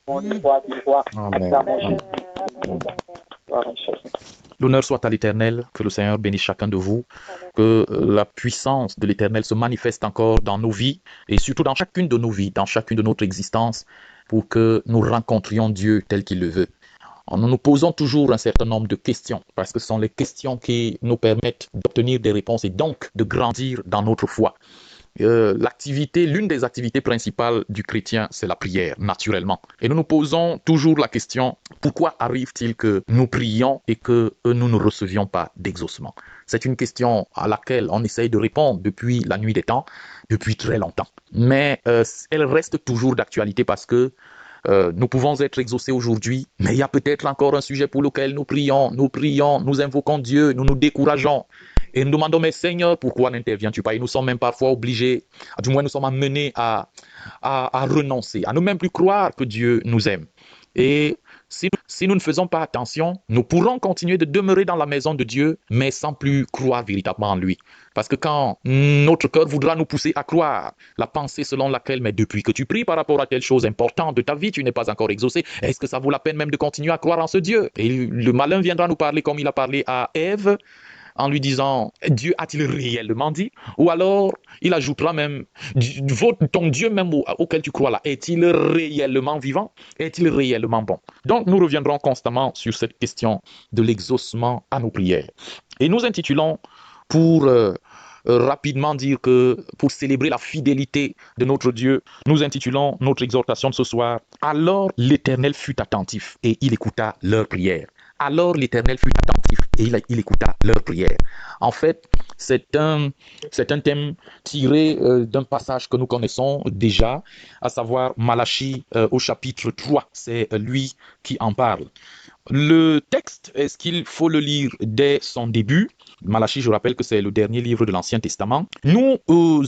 Amen. Amen. L'honneur soit à l'Éternel, que le Seigneur bénisse chacun de vous, que la puissance de l'Éternel se manifeste encore dans nos vies et surtout dans chacune de nos vies, dans chacune de notre existence, pour que nous rencontrions Dieu tel qu'il le veut. Nous nous posons toujours un certain nombre de questions, parce que ce sont les questions qui nous permettent d'obtenir des réponses et donc de grandir dans notre foi. L'une des activités principales du chrétien, c'est la prière, naturellement. Et nous nous posons toujours la question, pourquoi arrive-t-il que nous prions et que nous ne recevions pas d'exaucement? C'est une question à laquelle on essaye de répondre depuis la nuit des temps, depuis très longtemps. Mais elle reste toujours d'actualité parce que nous pouvons être exaucés aujourd'hui, mais il y a peut-être encore un sujet pour lequel nous prions, nous invoquons Dieu, nous nous décourageons. Et nous demandons, mais Seigneur, pourquoi n'interviens-tu pas? Et nous sommes même parfois obligés, du moins nous sommes amenés à renoncer, à ne même plus croire que Dieu nous aime. Et si nous ne faisons pas attention, nous pourrons continuer de demeurer dans la maison de Dieu, mais sans plus croire véritablement en lui. Parce que quand notre cœur voudra nous pousser à croire, la pensée selon laquelle, mais depuis que tu pries par rapport à telle chose importante de ta vie, tu n'es pas encore exaucé, est-ce que ça vaut la peine même de continuer à croire en ce Dieu? Et le malin viendra nous parler comme il a parlé à Ève, en lui disant, Dieu a-t-il réellement dit? Ou alors, il ajoutera même, ton Dieu même auquel tu crois là, est-il réellement vivant? Est-il réellement bon? Donc, nous reviendrons constamment sur cette question de l'exaucement à nos prières. Et nous intitulons, pour rapidement dire que, pour célébrer la fidélité de notre Dieu, nous intitulons notre exhortation de ce soir, « Alors l'Éternel fut attentif et il écouta leurs prières. » Alors l'Éternel fut attentif et il écouta leurs prières. En fait, c'est un thème tiré d'un passage que nous connaissons déjà, à savoir Malachie au chapitre 3. C'est lui qui en parle. Le texte, est-ce qu'il faut le lire dès son début? Malachie, je rappelle que c'est le dernier livre de l'Ancien Testament. Nous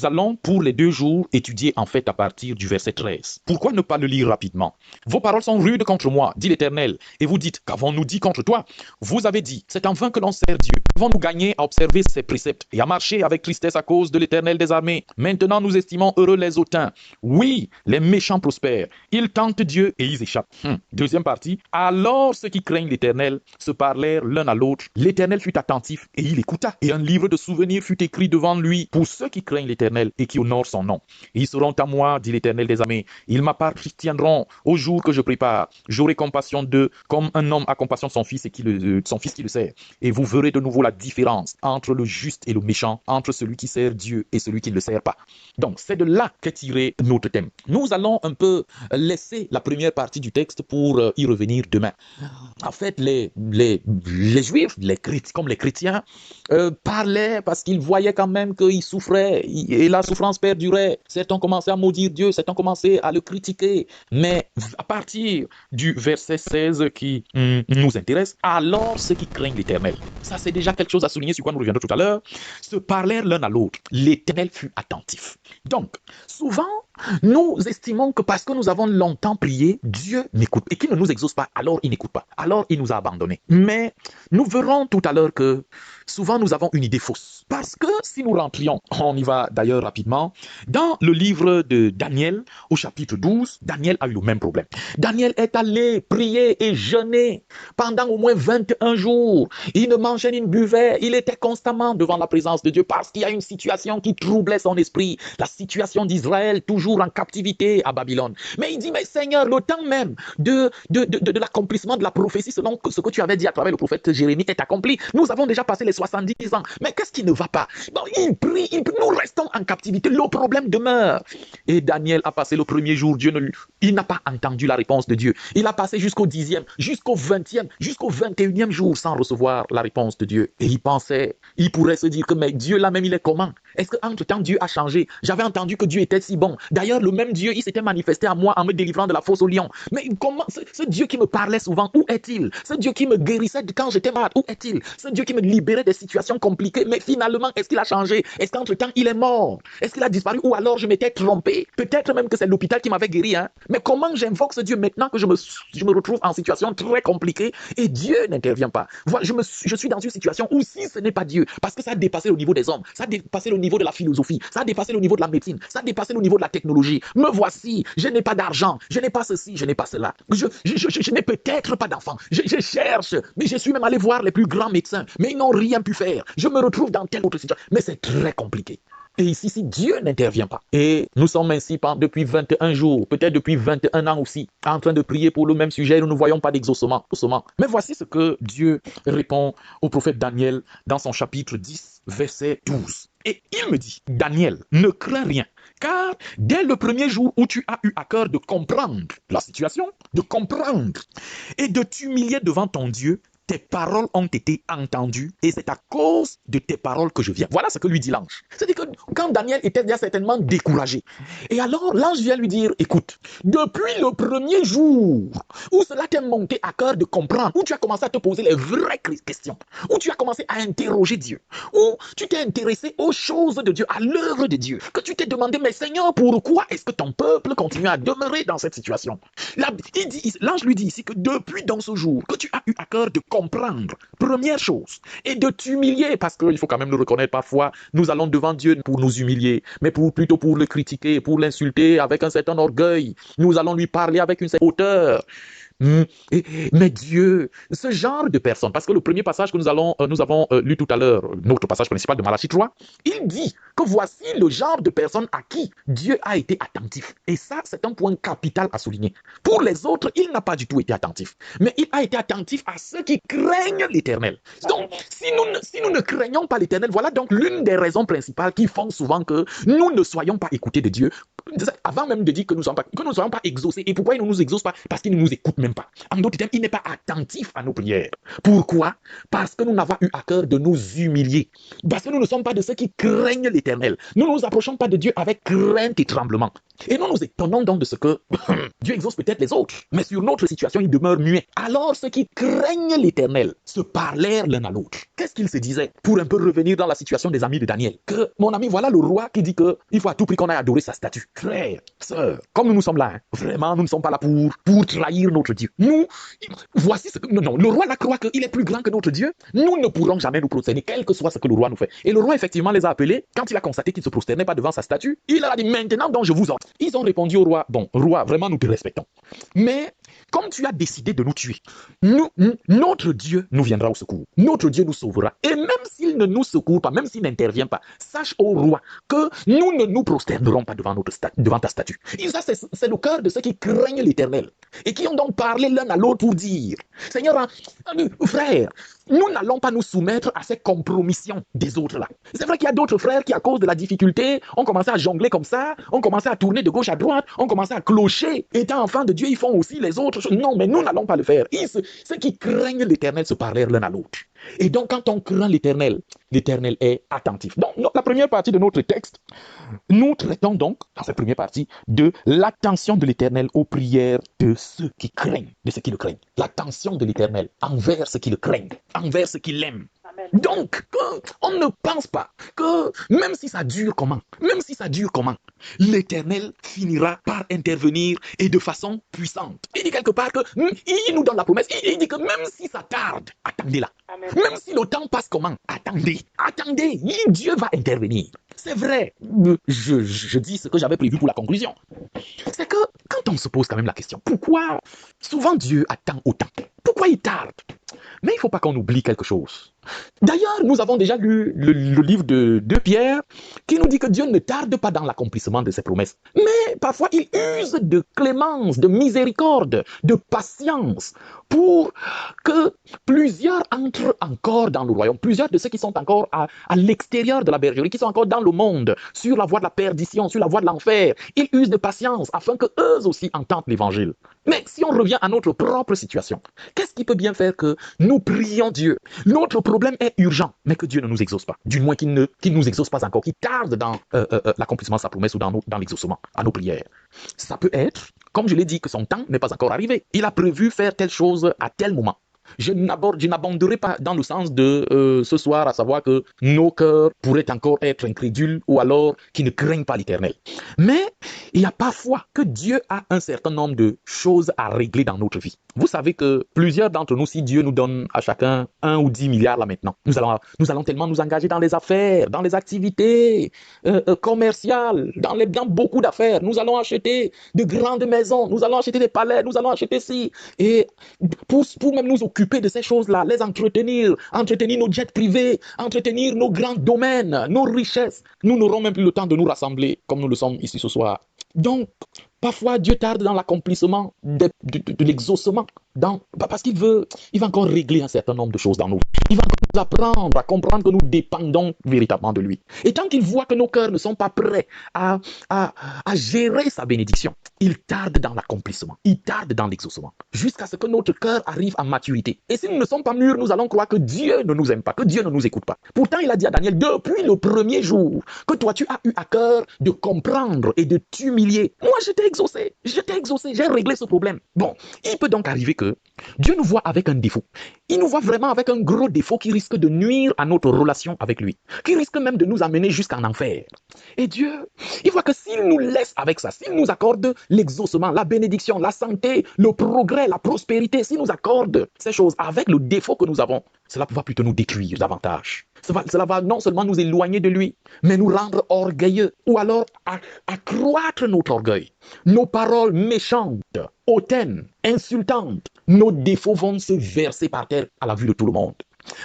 allons pour les 2 jours étudier en fait à partir du verset 13. Pourquoi ne pas le lire rapidement? Vos paroles sont rudes contre moi, dit l'Éternel, et vous dites, qu'avons-nous dit contre toi? Vous avez dit, c'est en vain que l'on sert Dieu. Avons-nous gagné à observer ses préceptes et à marcher avec tristesse à cause de l'Éternel des armées? Maintenant nous estimons heureux les hautains. Oui, les méchants prospèrent. Ils tentent Dieu et ils échappent. Deuxième partie. Alors ceux qui craignent l'Éternel se parlèrent l'un à l'autre. L'Éternel fut attentif et il écouta. Et un livre de souvenirs fut écrit devant lui pour ceux qui craignent l'Éternel et qui honorent son nom. Ils seront à moi, dit l'Éternel des armées. Ils m'appartiendront au jour que je prépare. J'aurai compassion d'eux comme un homme a compassion de son fils et son fils qui le sert. Et vous verrez de nouveau la différence entre le juste et le méchant, entre celui qui sert Dieu et celui qui ne le sert pas. Donc c'est de là qu'est tiré notre thème. Nous allons un peu laisser la première partie du texte pour y revenir demain. En fait, les Juifs, comme les chrétiens, parlaient parce qu'ils voyaient quand même qu'ils souffraient et la souffrance perdurait. Certains commençaient à maudire Dieu, certains commençaient à le critiquer. Mais à partir du verset 16 qui nous intéresse, alors ceux qui craignent l'Éternel, ça c'est déjà quelque chose à souligner sur quoi nous reviendrons tout à l'heure, se parlèrent l'un à l'autre. L'Éternel fut attentif. Donc, souvent, nous estimons que parce que nous avons longtemps prié, Dieu n'écoute et qu'il ne nous exauce pas, alors il n'écoute pas, alors il nous a abandonnés. Mais nous verrons tout à l'heure que souvent nous avons une idée fausse. Parce que si nous rentrions, on y va d'ailleurs rapidement, dans le livre de Daniel, au chapitre 12, Daniel a eu le même problème. Daniel est allé prier et jeûner pendant au moins 21 jours. Il ne mangeait ni ne buvait, il était constamment devant la présence de Dieu parce qu'il y a une situation qui troublait son esprit, la situation d'Israël toujours en captivité à Babylone. Mais il dit, mais Seigneur, le temps même de l'accomplissement de la prophétie selon ce que tu avais dit à travers le prophète Jérémie est accompli. Nous avons déjà passé les 70 ans. Mais qu'est-ce qui ne va pas? Bon, il prie, nous restons en captivité, le problème demeure. Et Daniel a passé le premier jour, il n'a pas entendu la réponse de Dieu. Il a passé jusqu'au 10e, jusqu'au 20e, jusqu'au 21e jour sans recevoir la réponse de Dieu. Et il pourrait se dire que mais Dieu là même il est comment? Est-ce qu'entre-temps Dieu a changé? J'avais entendu que Dieu était si bon. D'ailleurs, le même Dieu, il s'était manifesté à moi en me délivrant de la fosse au lion. Mais comment, ce Dieu qui me parlait souvent, où est-il? Ce Dieu qui me guérissait quand j'étais malade, où est-il? Ce Dieu qui me libérait des situations compliquées, mais finalement, Finalement, est-ce qu'il a changé? Est-ce qu'entre-temps, il est mort? Est-ce qu'il a disparu? Ou alors je m'étais trompé? Peut-être même que c'est l'hôpital qui m'avait guéri. Hein? Mais comment j'invoque ce Dieu maintenant que je me retrouve en situation très compliquée et Dieu n'intervient pas? Voilà, je suis dans une situation où si ce n'est pas Dieu, parce que ça a dépassé le niveau des hommes, ça a dépassé le niveau de la philosophie, ça a dépassé le niveau de la médecine, ça a dépassé le niveau de la technologie. Me voici, je n'ai pas d'argent, je n'ai pas ceci, je n'ai pas cela. Je n'ai peut-être pas d'enfant. Je cherche, mais je suis même allé voir les plus grands médecins, mais ils n'ont rien pu faire. Je me retrouve dans telle autre situation, mais c'est très compliqué. Et ici, si Dieu n'intervient pas, et nous sommes ainsi depuis 21 jours, peut-être depuis 21 ans aussi, en train de prier pour le même sujet, nous ne voyons pas d'exaucement. Mais voici ce que Dieu répond au prophète Daniel dans son chapitre 10, verset 12. Et il me dit, Daniel, ne crains rien, car dès le premier jour où tu as eu à cœur de comprendre la situation, de comprendre et de t'humilier devant ton Dieu, tes paroles ont été entendues et c'est à cause de tes paroles que je viens. Voilà ce que lui dit l'ange. C'est-à-dire que quand Daniel était déjà certainement découragé, et alors l'ange vient lui dire, écoute, depuis le premier jour où cela t'est monté à cœur de comprendre, où tu as commencé à te poser les vraies questions, où tu as commencé à interroger Dieu, où tu t'es intéressé aux choses de Dieu, à l'œuvre de Dieu, que tu t'es demandé, mais Seigneur, pourquoi est-ce que ton peuple continue à demeurer dans cette situation? L'ange lui dit ici que depuis dans ce jour que tu as eu à cœur de comprendre, première chose, et de t'humilier, parce qu'il faut quand même le reconnaître, parfois, nous allons devant Dieu pour nous humilier, mais plutôt pour le critiquer, pour l'insulter avec un certain orgueil. Nous allons lui parler avec une certaine hauteur. Mais Dieu, ce genre de personne, parce que le premier passage que nous avons lu tout à l'heure, notre passage principal de Malachie 3, il dit que voici le genre de personne à qui Dieu a été attentif. Et ça, c'est un point capital à souligner. Pour les autres, il n'a pas du tout été attentif. Mais il a été attentif à ceux qui craignent l'Éternel. Donc, si nous ne craignons pas l'Éternel, voilà donc l'une des raisons principales qui font souvent que nous ne soyons pas écoutés de Dieu. Avant même de dire que nous ne soyons pas exaucés. Et pourquoi il ne nous exauce pas? Parce qu'il ne nous écoute même pas. En d'autres termes, il n'est pas attentif à nos prières. Pourquoi? Parce que nous n'avons eu à cœur de nous humilier. Parce que nous ne sommes pas de ceux qui craignent l'Éternel. Nous ne nous approchons pas de Dieu avec crainte et tremblement. Et nous nous étonnons donc de ce que Dieu exauce peut-être les autres, mais sur notre situation, il demeure muet. Alors ceux qui craignent l'Éternel se parlèrent l'un à l'autre. Qu'est-ce qu'ils se disaient? Pour un peu revenir dans la situation des amis de Daniel. Que, mon ami, voilà le roi qui dit qu'il faut à tout prix qu'on aille adorer sa statue. Frère, sœur, comme nous sommes là, vraiment, nous ne sommes pas là pour trahir notre Dieu. Nous, voici ce que... Non, le roi là croit qu'il est plus grand que notre Dieu. Nous ne pourrons jamais nous prosterner, quel que soit ce que le roi nous fait. Et le roi, effectivement, les a appelés. Quand il a constaté qu'ils ne se prosternaient pas devant sa statue, il leur a dit, maintenant donc je vous ordonne. Ils ont répondu au roi, bon, roi, vraiment nous te respectons. Mais comme tu as décidé de nous tuer, notre Dieu nous viendra au secours. Notre Dieu nous sauvera. Et même s'il ne nous secourt pas, même s'il n'intervient pas, sache au roi que nous ne nous prosternerons pas devant ta statue. Et ça, c'est le cœur de ceux qui craignent l'Éternel. Et qui ont donc parlé l'un à l'autre pour dire, Seigneur, frère, nous n'allons pas nous soumettre à ces compromissions des autres là. C'est vrai qu'il y a d'autres frères qui, à cause de la difficulté, ont commencé à jongler comme ça, ont commencé à tourner de gauche à droite, ont commencé à clocher. Étant enfants de Dieu, ils font aussi les autres choses. Non, mais nous n'allons pas le faire. Ceux qui craignent l'Éternel se parlèrent l'un à l'autre. Et donc, quand on craint l'Éternel, l'Éternel est attentif. Donc, la première partie de notre texte, nous traitons donc, dans cette première partie, de l'attention de l'Éternel aux prières de ceux qui craignent, de ceux qui le craignent. L'attention de l'Éternel envers ceux qui le craignent, envers ceux qui l'aiment. Donc, on ne pense pas que même si ça dure comment, l'Éternel finira par intervenir et de façon puissante. Il dit quelque part que il nous donne la promesse, il dit que même si ça tarde, attendez-la. Même si le temps passe comment, attendez, Dieu va intervenir. C'est vrai, je dis ce que j'avais prévu pour la conclusion. C'est que quand on se pose quand même la question, pourquoi souvent Dieu attend autant? Pourquoi il tarde? Mais il ne faut pas qu'on oublie quelque chose. D'ailleurs, nous avons déjà lu le livre de Pierre qui nous dit que Dieu ne tarde pas dans l'accomplissement de ses promesses. Mais parfois, il use de clémence, de miséricorde, de patience pour que plusieurs entrent encore dans le royaume. Plusieurs de ceux qui sont encore à l'extérieur de la bergerie, qui sont encore dans le monde, sur la voie de la perdition, sur la voie de l'enfer, il use de patience afin que eux aussi entendent l'évangile. Mais si on revient à notre propre situation, qu'est-ce qui peut bien faire que nous prions Dieu? Notre problème est urgent, mais que Dieu ne nous exauce pas. Du moins qu'il ne nous exauce pas encore, qu'il tarde dans l'accomplissement de sa promesse ou dans l'exaucement à nos prières. Ça peut être, comme je l'ai dit, que son temps n'est pas encore arrivé. Il a prévu faire telle chose à tel moment. je n'aborderai pas dans le sens de ce soir, à savoir que nos cœurs pourraient encore être incrédules ou alors qui ne craignent pas l'Éternel. Mais il y a parfois que Dieu a un certain nombre de choses à régler dans notre vie. Vous savez que plusieurs d'entre nous, si Dieu nous donne à chacun 1 ou 10 milliards là maintenant, nous allons tellement nous engager dans les affaires, dans les activités commerciales, dans beaucoup d'affaires. Nous allons acheter de grandes maisons, nous allons acheter des palais, nous allons acheter ci. Et pour même nous occuper de ces choses-là, les entretenir nos jets privés, entretenir nos grands domaines, nos richesses, nous n'aurons même plus le temps de nous rassembler comme nous le sommes ici ce soir. Donc, parfois, Dieu tarde dans l'accomplissement de l'exaucement, parce qu'il va encore régler un certain nombre de choses dans nos vies. Il va encore nous apprendre à comprendre que nous dépendons véritablement de lui. Et tant qu'il voit que nos cœurs ne sont pas prêts à gérer sa bénédiction, il tarde dans l'accomplissement, il tarde dans l'exaucement, jusqu'à ce que notre cœur arrive à maturité. Et si nous ne sommes pas mûrs, nous allons croire que Dieu ne nous aime pas, que Dieu ne nous écoute pas. Pourtant, il a dit à Daniel, depuis le premier jour que toi tu as eu à cœur de comprendre et de t'humilier, moi je t'ai exaucé, j'ai réglé ce problème. Bon, il peut donc arriver que Dieu nous voit avec un défaut. Il nous voit vraiment avec un gros défaut qui risque de nuire à notre relation avec lui, qui risque même de nous amener jusqu'en enfer. Et Dieu, il voit que s'il nous laisse avec ça, s'il nous accorde l'exaucement, la bénédiction, la santé, le progrès, la prospérité, s'il nous accorde ces choses avec le défaut que nous avons, cela va plutôt nous détruire davantage. Cela va non seulement nous éloigner de lui, mais nous rendre orgueilleux, ou alors accroître notre orgueil. Nos paroles méchantes, hautaines, insultantes, nos défauts vont se verser par terre à la vue de tout le monde.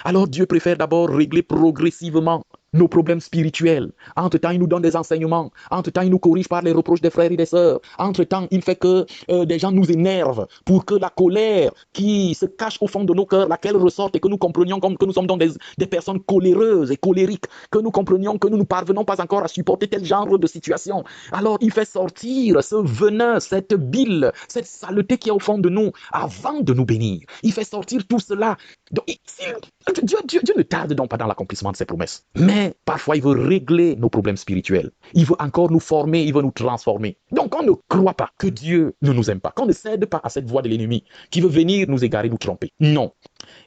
Alors Dieu préfère d'abord régler progressivement nos problèmes spirituels. Entre-temps, il nous donne des enseignements. Entre-temps, il nous corrige par les reproches des frères et des sœurs. Entre-temps, il fait que des gens nous énervent pour que la colère qui se cache au fond de nos cœurs, laquelle ressorte et que nous comprenions comme que nous sommes donc des personnes coléreuses et colériques, que nous comprenions que nous ne parvenons pas encore à supporter tel genre de situation. Alors, il fait sortir ce venin, cette bile, cette saleté qui est au fond de nous avant de nous bénir. Il fait sortir tout cela. Donc, Dieu ne tarde donc pas dans l'accomplissement de ses promesses. Mais parfois, il veut régler nos problèmes spirituels. Il veut encore nous former, il veut nous transformer. Donc, on ne croit pas que Dieu ne nous aime pas, qu'on ne cède pas à cette voie de l'ennemi qui veut venir nous égarer, nous tromper. Non.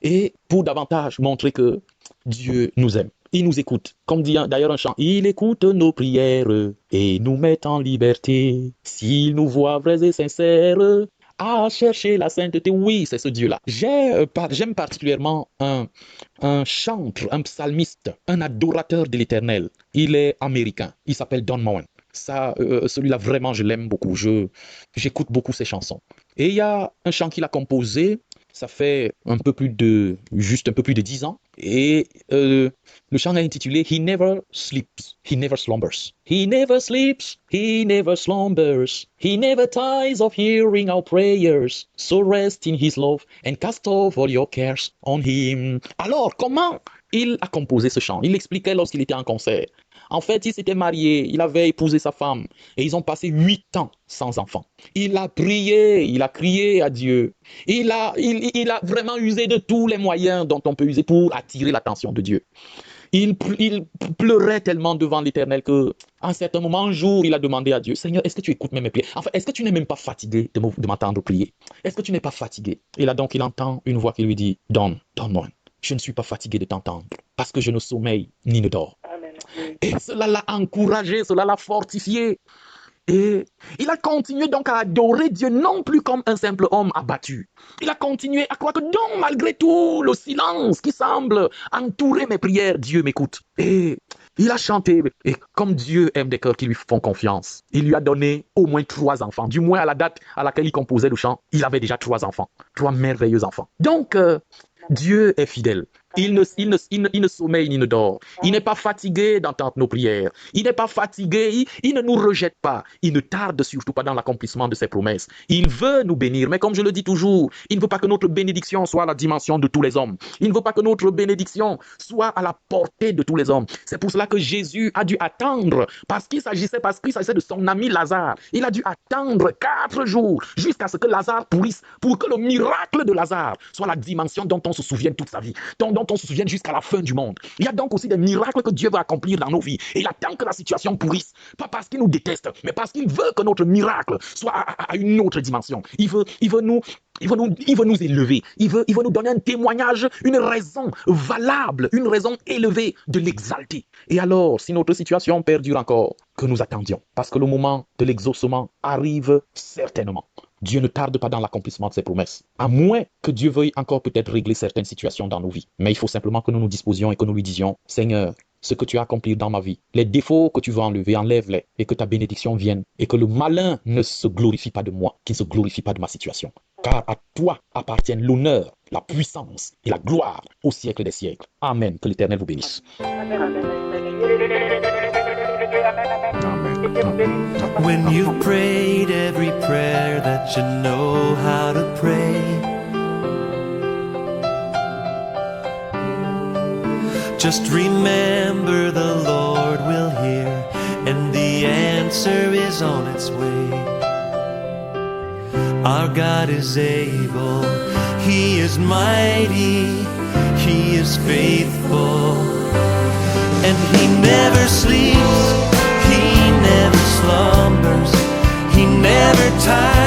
Et pour davantage montrer que Dieu nous aime, il nous écoute. Comme dit d'ailleurs un chant, il écoute nos prières et nous met en liberté. S'il nous voit vrais et sincères, à chercher la sainteté. Oui, c'est ce Dieu-là. J'aime particulièrement un chantre, un psalmiste, un adorateur de l'Éternel. Il est américain. Il s'appelle Don Moen. Celui-là, vraiment, je l'aime beaucoup. J'écoute beaucoup ses chansons. Et il y a un chant qu'il a composé, ça fait juste un peu plus de 10 ans. Et le chant est intitulé He Never Sleeps, He Never Slumbers. He never sleeps, He never slumbers. He never tires of hearing our prayers. So rest in His love and cast off all your cares on Him. Alors, comment il a composé ce chant? Il l'expliquait lorsqu'il était en concert. En fait, il s'était marié, il avait épousé sa femme et ils ont passé 8 ans sans enfant. Il a prié, il a crié à Dieu. Il a vraiment usé de tous les moyens dont on peut user pour attirer l'attention de Dieu. Il pleurait tellement devant l'Éternel qu'à un certain moment, un jour, il a demandé à Dieu, Seigneur, est-ce que tu écoutes même mes prières? Enfin, est-ce que tu n'es même pas fatigué de m'entendre prier? Est-ce que tu n'es pas fatigué? Et là donc, il entend une voix qui lui dit, Donne-moi. Je ne suis pas fatigué de t'entendre parce que je ne sommeille ni ne dors. Amen. Et cela l'a encouragé, cela l'a fortifié. Et il a continué donc à adorer Dieu non plus comme un simple homme abattu. Il a continué à croire que donc malgré tout le silence qui semble entourer mes prières, Dieu m'écoute. Et il a chanté. Et comme Dieu aime des cœurs qui lui font confiance, il lui a donné au moins 3 enfants. Du moins à la date à laquelle il composait le chant, il avait déjà 3 enfants. 3 merveilleux enfants. Donc, Dieu est fidèle. Il ne sommeille ni ne dort. Il n'est pas fatigué d'entendre nos prières. Il n'est pas fatigué. Il ne nous rejette pas. Il ne tarde surtout pas dans l'accomplissement de ses promesses. Il veut nous bénir. Mais comme je le dis toujours, il ne veut pas que notre bénédiction soit à la dimension de tous les hommes. Il ne veut pas que notre bénédiction soit à la portée de tous les hommes. C'est pour cela que Jésus a dû attendre. Parce qu'il s'agissait de son ami Lazare. Il a dû attendre 4 jours jusqu'à ce que Lazare pourrisse. Pour que le miracle de Lazare soit la dimension dont on se souvienne toute sa vie. Dont on se souvienne jusqu'à la fin du monde. Il y a donc aussi des miracles que Dieu veut accomplir dans nos vies. Et il attend que la situation pourrisse. Pas parce qu'il nous déteste, mais parce qu'il veut que notre miracle soit à une autre dimension. Il veut nous il veut nous élever. Il veut nous donner un témoignage, une raison valable, une raison élevée de l'exalter. Et alors, si notre situation perdure encore, que nous attendions, parce que le moment de l'exaucement arrive certainement. Dieu ne tarde pas dans l'accomplissement de ses promesses, à moins que Dieu veuille encore peut-être régler certaines situations dans nos vies. Mais il faut simplement que nous nous disposions et que nous lui disions, Seigneur, ce que tu as accompli dans ma vie, les défauts que tu veux enlever, enlève-les, et que ta bénédiction vienne, et que le malin ne se glorifie pas de moi, qu'il ne se glorifie pas de ma situation. Car à toi appartiennent l'honneur, la puissance et la gloire au siècle des siècles. Amen. Que l'Éternel vous bénisse. When you've prayed every prayer that you know how to pray, just remember the Lord will hear, and the answer is on its way. Our God is able, He is mighty, He is faithful, and He never sleeps, He never slumbers, He never tires.